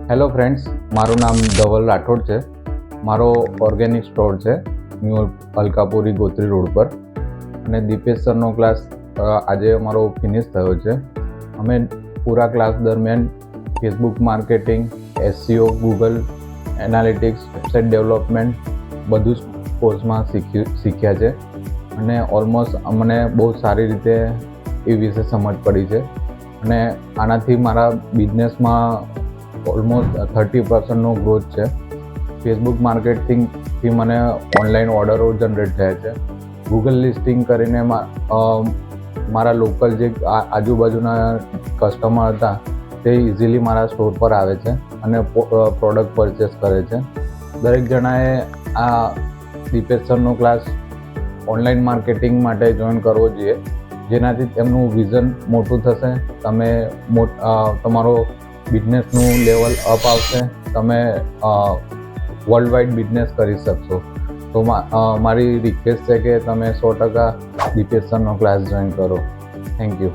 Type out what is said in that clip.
Hello friends, મારું નામ ધવલ રાઠોડ છે. મારો ઓર્ગેનિક સ્ટોર છે ન્યૂ અલકાપુરી ગોત્રી રોડ પર. અને દીપેશ સરનો ક્લાસ આજે અમારો ફિનિશ થયો છે. અમે પૂરા ક્લાસ દરમિયાન Facebook marketing, SEO, Google analytics, website development બધું જ કોર્સમાં શીખ્યા છે. અને ઓલમોસ્ટ અમને બહુ સારી રીતે એ વિશે સમજ પડી છે. અને આનાથી મારા બિઝનેસમાં ઓલમોસ્ટ 30% ગ્રોથ છે. ફેસબુક માર્કેટિંગથી મને ઓનલાઈન ઓર્ડરો જનરેટ થયા છે. ગૂગલ લિસ્ટિંગ કરીને મારા લોકલ જે આજુબાજુના કસ્ટમર હતા તે ઇઝીલી મારા સ્ટોર પર આવે છે અને પ્રોડક્ટ પરચેસ કરે છે. દરેક જણાએ આ દીપેશ સરનો ક્લાસ ઓનલાઈન માર્કેટિંગ માટે જોઈન કરવો જોઈએ, જેનાથી તેમનું વિઝન મોટું થશે. તમે તમારો બિઝનેસનું લેવલ અપ આવશે. તમે વર્લ્ડ વાઇડ બિઝનેસ કરી શકશો. તો મારી રિક્વેસ્ટ છે કે તમે 100% દીપેશ સરનો ક્લાસ જોઈન કરો. Thank you.